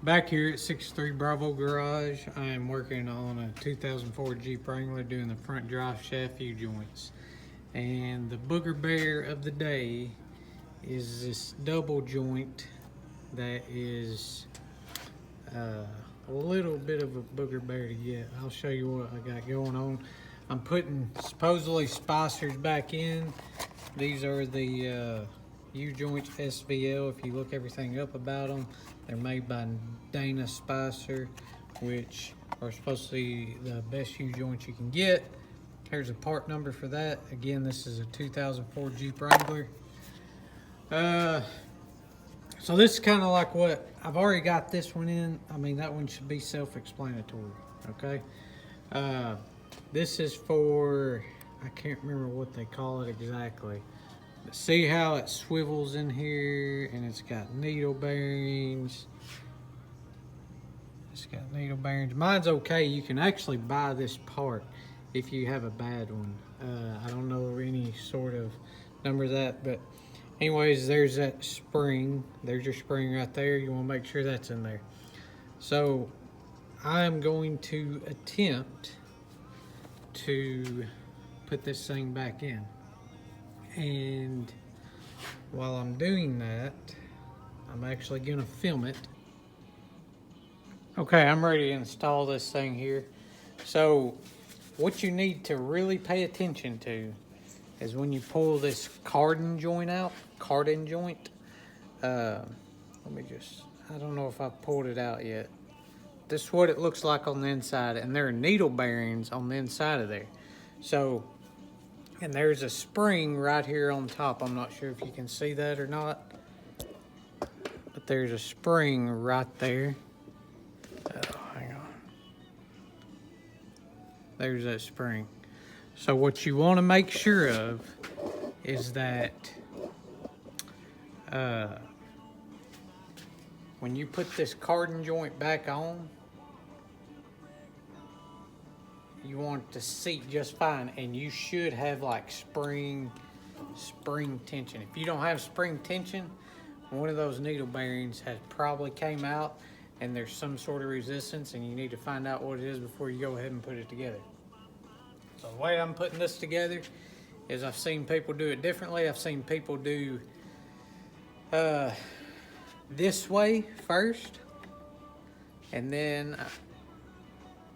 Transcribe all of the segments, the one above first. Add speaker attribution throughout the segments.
Speaker 1: Back here at 63 Bravo Garage, I am working on a 2004 Jeep Wrangler doing the front drive shaft U-joints. And the booger bear of the day is this double joint that is a little bit of a booger bear to get. I'll show you what I got going on. I'm putting supposedly spicers back in. These are the U-joints SVL. If you look everything up about them, they're made by Dana Spicer, which are supposed to be the best U-joints you can get. Here's a part number for that. Again, this is a 2004 Jeep Wrangler. So this is kind of like what I've already got this one in. I mean, that one should be self-explanatory, okay? This is for, I can't remember what they call it exactly. But see how it swivels in here and it's got needle bearings. It's got needle bearings. Mine's okay. You can actually buy this part if you have a bad one. I don't know any sort of number of that, but anyways, there's that spring. There's your spring right there. You want to make sure that's in there. So I'm going to attempt to put this thing back in. And while I'm doing that, I'm actually going to film it. Okay, I'm ready to install this thing here. So what you need to really pay attention to is when you pull this cardan joint out, let me just, I don't know if I've pulled it out yet. This is what it looks like on the inside, and there are needle bearings on the inside of there. So, and there's a spring right here on top. I'm not sure if you can see that or not, but there's a spring right there. Oh, hang on. There's that spring. So what you want to make sure of is that when you put this cardan joint back on, you want it to seat just fine, and you should have like spring tension. If you don't have spring tension, one of those needle bearings has probably came out and there's some sort of resistance, and you need to find out what it is before you go ahead and put it together. So the way I'm putting this together is I've seen people do it differently. I've seen people do this way first, and then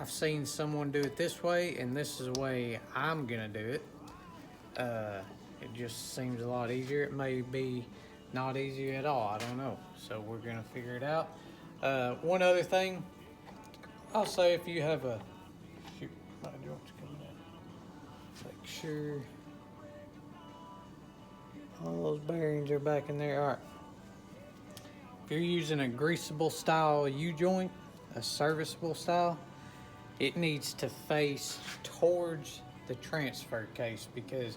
Speaker 1: I've seen someone do it this way, and this is the way I'm gonna do it. It just seems a lot easier. It may be not easier at all, I don't know. So we're gonna figure it out. One other thing, I'll say if you have a, shoot, my joint's coming in. Make sure all those bearings are back in there. All right. If you're using a greasable style U-joint, a serviceable style, it needs to face towards the transfer case, because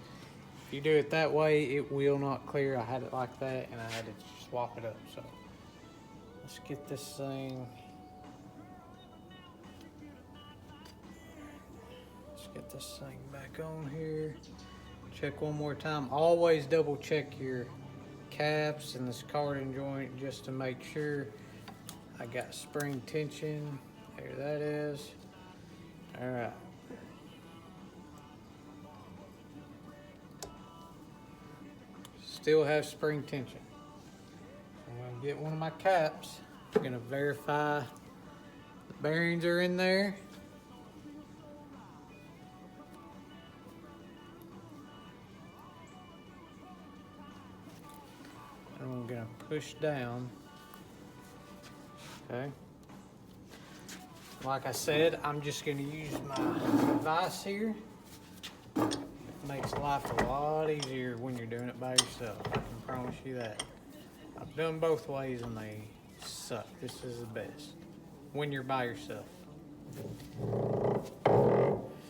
Speaker 1: if you do it that way, it will not clear. I had it like that and I had to swap it up. So let's get this thing. Let's get this thing back on here. Check one more time. Always double check your caps and this cardan joint just to make sure I got spring tension. There that is. All right. Still have spring tension. I'm gonna get one of my caps. I'm gonna verify the bearings are in there. And I'm gonna push down. Okay. Like I said, I'm just gonna use my device here. It makes life a lot easier when you're doing it by yourself. I can promise you that. I've done both ways and they suck. This is the best when you're by yourself.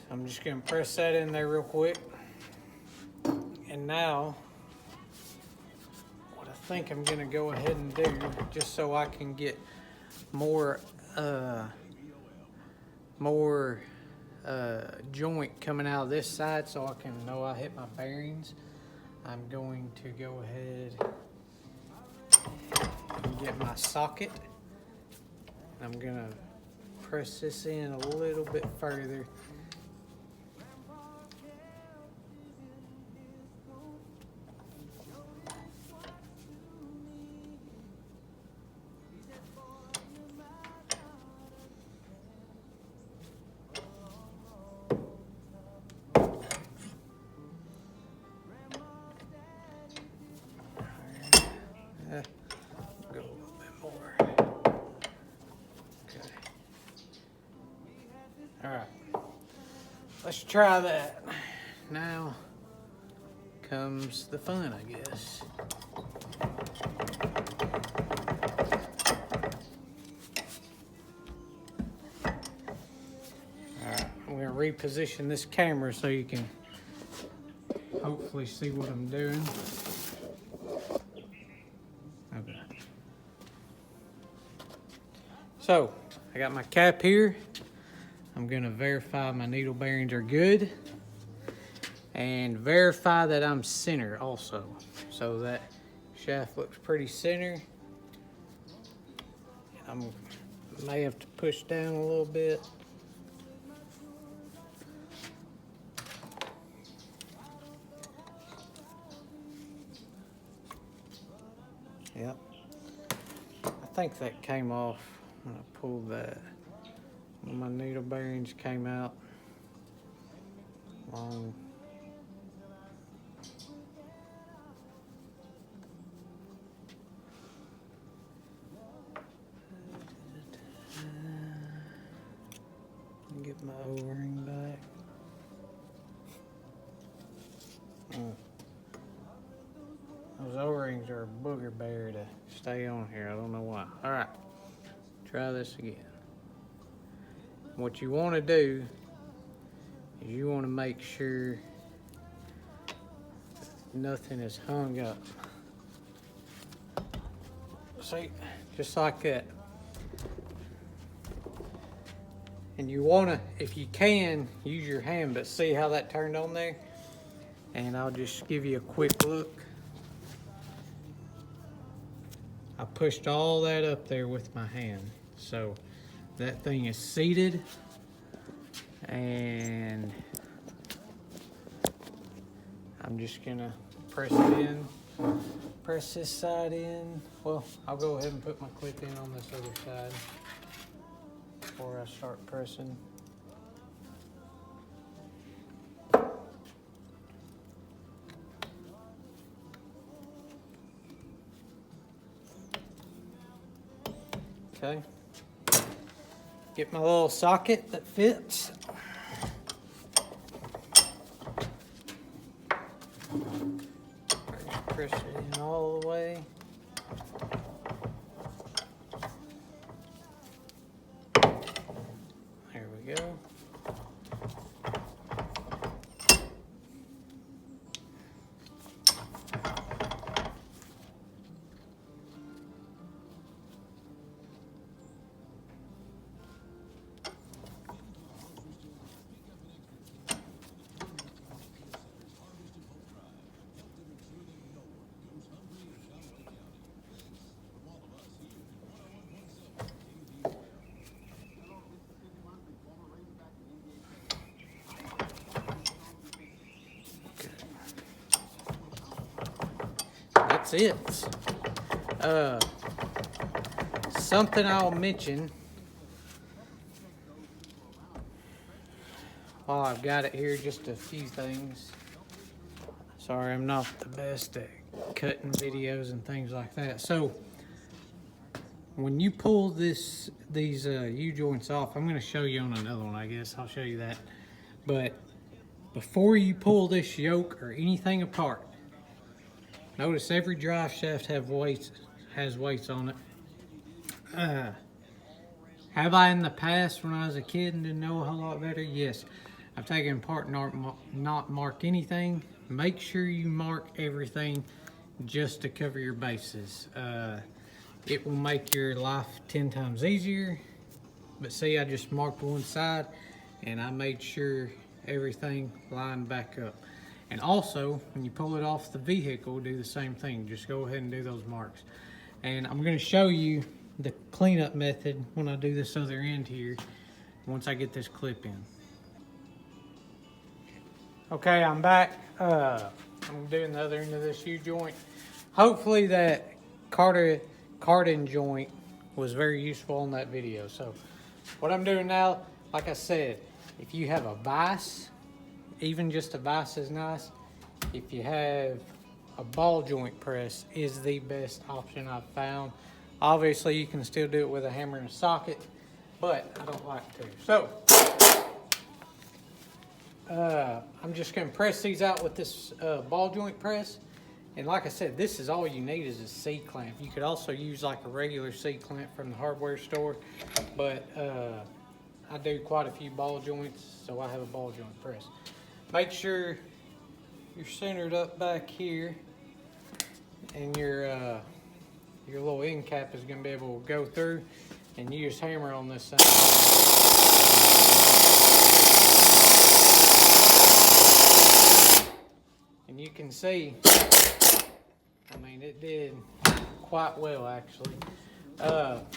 Speaker 1: I'm just gonna press that in there real quick. And now, what I think I'm gonna go ahead and do, just so I can get more joint coming out of this side, so I can know I hit my bearings, I'm going to go ahead and get my socket I'm gonna press this in a little bit further. Go a little bit more. Okay. All right. Let's try that. Now comes the fun, I guess. All right. I'm going to reposition this camera so you can hopefully see what I'm doing. Okay. So, I got my cap here. I'm gonna verify my needle bearings are good and verify that I'm center also. So that shaft looks pretty center. I may have to push down a little bit. Yep. I think that came off when I pulled that. When my needle bearings came out long. Get my O-ring back. Those O-rings are a booger bear to stay on here. I don't know why. All right, try this again. What you want to do is you want to make sure nothing is hung up. See, just like that. And you want to, if you can, use your hand, but see how that turned on there? And I'll just give you a quick look. I pushed all that up there with my hand. So that thing is seated, and I'm just gonna press it in, press this side in. Well, I'll go ahead and put my clip in on this other side before I start pressing. Okay. Get my little socket that fits. Press it in all the way. There we go. That's it. Something I'll mention while I've got it here, just a few things. Sorry, I'm not the best at cutting videos and things like that. So when you pull these U-joints off, I'm going to show you on another one, I guess. I'll show you that. But before you pull this yoke or anything apart, notice every drive shaft has weights on it. Have I in the past, when I was a kid and didn't know a whole lot better? Yes. I've taken apart and not marked anything. Make sure you mark everything just to cover your bases. It will make your life 10 times easier. But see, I just marked one side and I made sure everything lined back up. And also, when you pull it off the vehicle, do the same thing. Just go ahead and do those marks. And I'm going to show you the cleanup method when I do this other end here, once I get this clip in. Okay, I'm back. I'm doing the other end of this U-joint. Hopefully that carding joint was very useful on that video. So what I'm doing now, like I said, if you have a vise, even just a vise is nice. If you have a ball joint press, is the best option I've found. Obviously you can still do it with a hammer and a socket, but I don't like to. So I'm just going to press these out with this ball joint press. And like I said, this is all you need is a C-clamp. You could also use like a regular C-clamp from the hardware store, but I do quite a few ball joints, so I have a ball joint press. Make sure you're centered up back here, and your little end cap is going to be able to go through, and you just hammer on this thing. And you can see, I mean, it did quite well actually.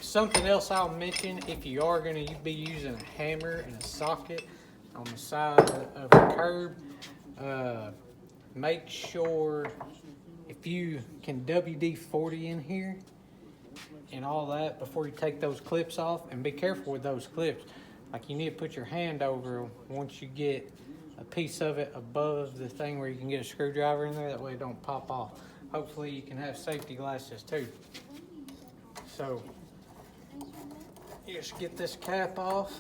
Speaker 1: Something else I'll mention, if you are going to be using a hammer and a socket on the side of a curb, make sure if you can WD-40 in here and all that before you take those clips off, and be careful with those clips. Like, you need to put your hand over once you get a piece of it above the thing where you can get a screwdriver in there, that way it don't pop off. Hopefully you can have safety glasses too. So you just get this cap off.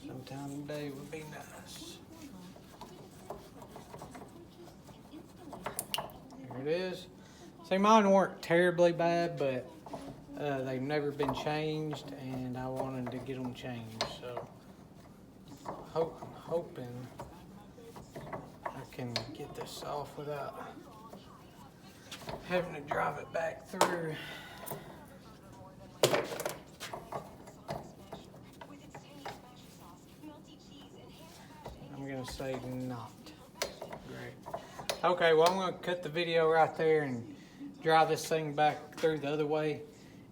Speaker 1: Sometime today would be nice. There it is. See, mine weren't terribly bad, but they've never been changed, and I wanted to get them changed. So I'm hoping I can get this off without having to drive it back through. I'm gonna say not. Great. Okay, well, I'm gonna cut the video right there and drive this thing back through the other way,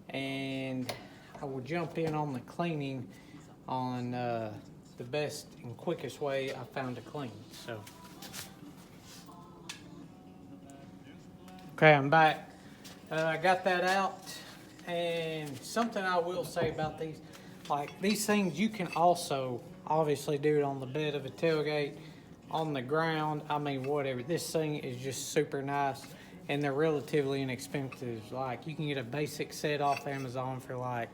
Speaker 1: and I will jump in on the cleaning on the best and quickest way I found to clean. So, okay, I'm back. I got that out, and something I will say about these, like these things, you can also obviously do it on the bed of a tailgate, on the ground, I mean, whatever. This thing is just super nice, and they're relatively inexpensive. Like, you can get a basic set off Amazon for like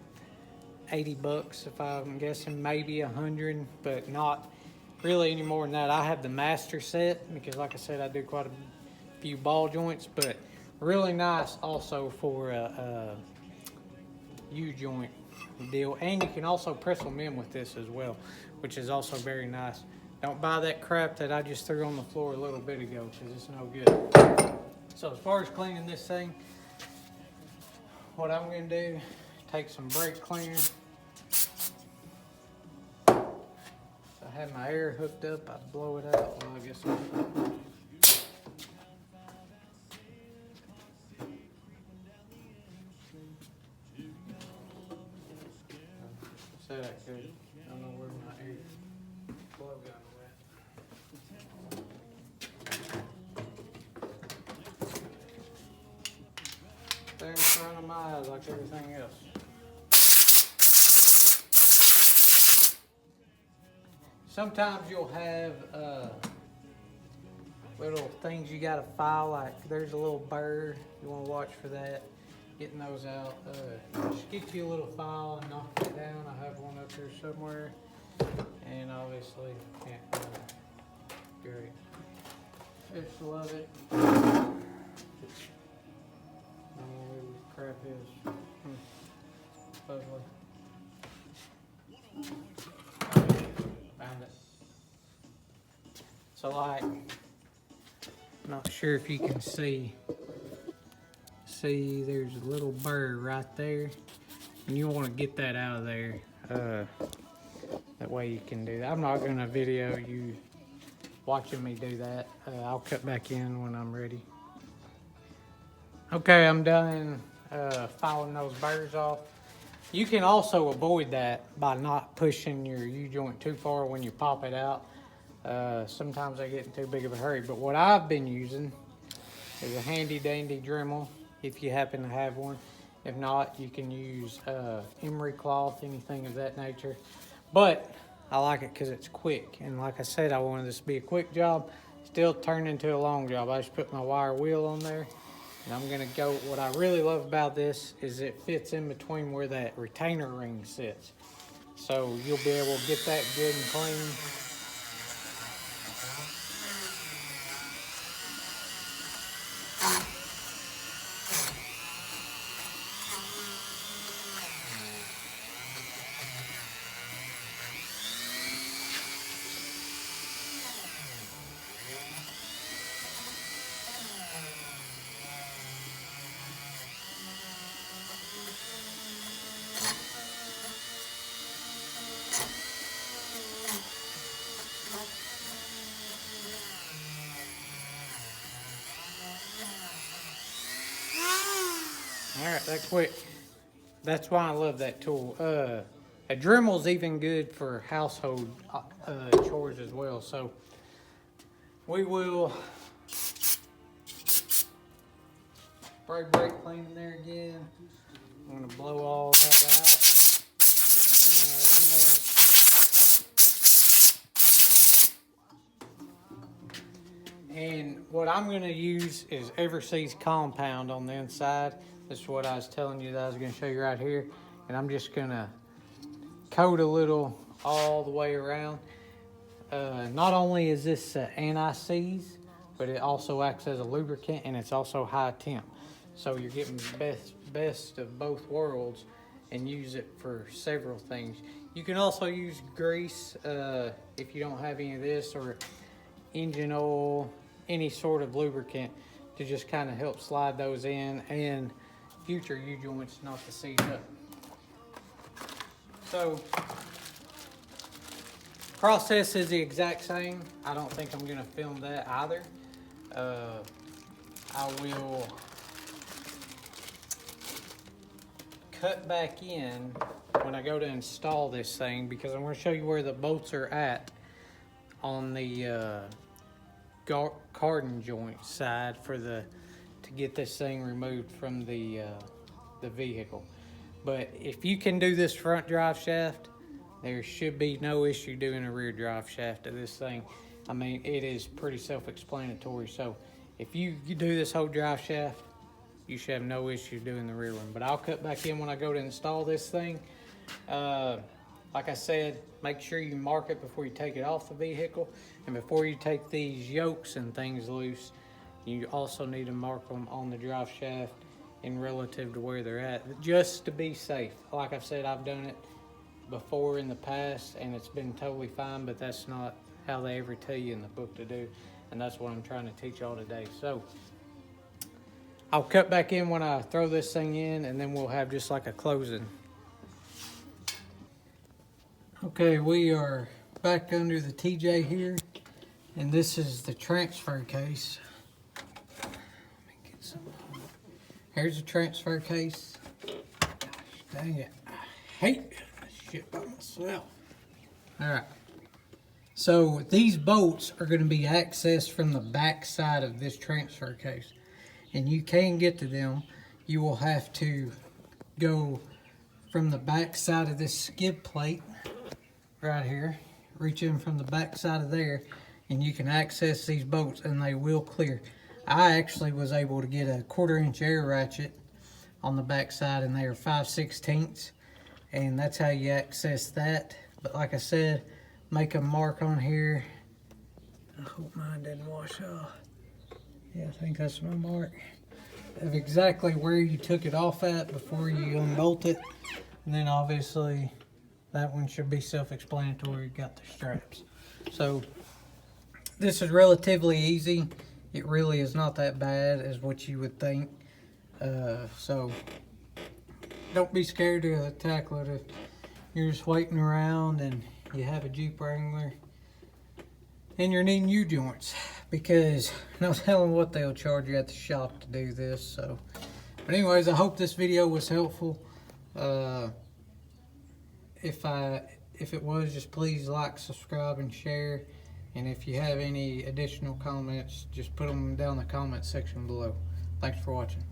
Speaker 1: 80 bucks, if I'm guessing, maybe 100, but not really any more than that. I have the master set because, like I said, I do quite a few ball joints, but really nice also for a U-joint deal. And you can also press them in with this as well, which is also very nice. Don't buy that crap that I just threw on the floor a little bit ago, because it's no good. So as far as cleaning this thing, what I'm going to do, take some brake cleaner. If I had my air hooked up, I'd blow it out. Well, I guess so. I said I could. I don't know where my air blow gun went. There in front of my eyes like everything else. Sometimes you'll have little things you gotta file, like there's a little burr, you wanna watch for that, getting those out. Just get you a little file and knock it down. I have one up here somewhere, and obviously can't find it. Great. Just love it. I don't know where this crap is. Lovely. Found it. So, like, not sure if you can see there's a little burr right there, and you want to get that out of there. That way you can do that. I'm not going to video you watching me do that. I'll cut back in when I'm ready. Okay, I'm done filing those burrs off. You can also avoid that by not pushing your U-joint too far when you pop it out. Sometimes they get in too big of a hurry, but what I've been using is a handy dandy Dremel, if you happen to have one. If not, you can use emery cloth, anything of that nature. But I like it because it's quick, and like I said, I wanted this to be a quick job, still turned into a long job. I just put my wire wheel on there, and I'm gonna go. What I really love about this is it fits in between where that retainer ring sits, so you'll be able to get that good and clean. All right, that quick. That's why I love that tool. A Dremel's even good for household chores as well. So we will spray brake clean in there again. I'm gonna blow all that out. And what I'm gonna use is Everseas compound on the inside. This is what I was telling you that I was gonna show you right here. And I'm just gonna coat a little all the way around. Not only is this anti-seize, but it also acts as a lubricant, and it's also high temp. So you're getting the best of both worlds and use it for several things. You can also use grease if you don't have any of this, or engine oil, any sort of lubricant to just kind of help slide those in and future U-joints not to seize up. So process is the exact same. I don't think I'm gonna film that either. I will cut back in when I go to install this thing, because I'm gonna show you where the bolts are at on the cardan joint side to get this thing removed from the vehicle. But if you can do this front drive shaft, there should be no issue doing a rear drive shaft of this thing. I mean, it is pretty self-explanatory. So if you do this whole drive shaft, you should have no issue doing the rear one. But I'll cut back in when I go to install this thing. Like I said, make sure you mark it before you take it off the vehicle. And before you take these yokes and things loose, you also need to mark them on the drive shaft in relative to where they're at, just to be safe. Like I've said, I've done it before in the past and it's been totally fine, but that's not how they ever tell you in the book to do. And that's what I'm trying to teach y'all today. So I'll cut back in when I throw this thing in, and then we'll have just like a closing. Okay, we are back under the TJ here, and this is the transfer case. Let me get some. Here's the transfer case. Gosh, dang it. I hate this shit by myself. All right. So these bolts are going to be accessed from the back side of this transfer case. And you can get to them. You will have to go from the back side of this skid plate right here, reach in from the back side of there, and you can access these bolts and they will clear. I actually was able to get a 1/4-inch air ratchet on the back side, and they are 5/16, and that's how you access that. But like I said, make a mark on here. I hope mine didn't wash off. Yeah, I think that's my mark of exactly where you took it off at before you unbolt it. And then obviously that one should be self-explanatory. Got the straps. So this is relatively easy. It really is not that bad as what you would think. So don't be scared to tackle it if you're just waiting around and you have a Jeep Wrangler. and you're needing U-joints, because no telling what they'll charge you at the shop to do this. So, but anyways, I hope this video was helpful. If it was, just please like, subscribe, and share. And if you have any additional comments, just put them down in the comment section below. Thanks for watching.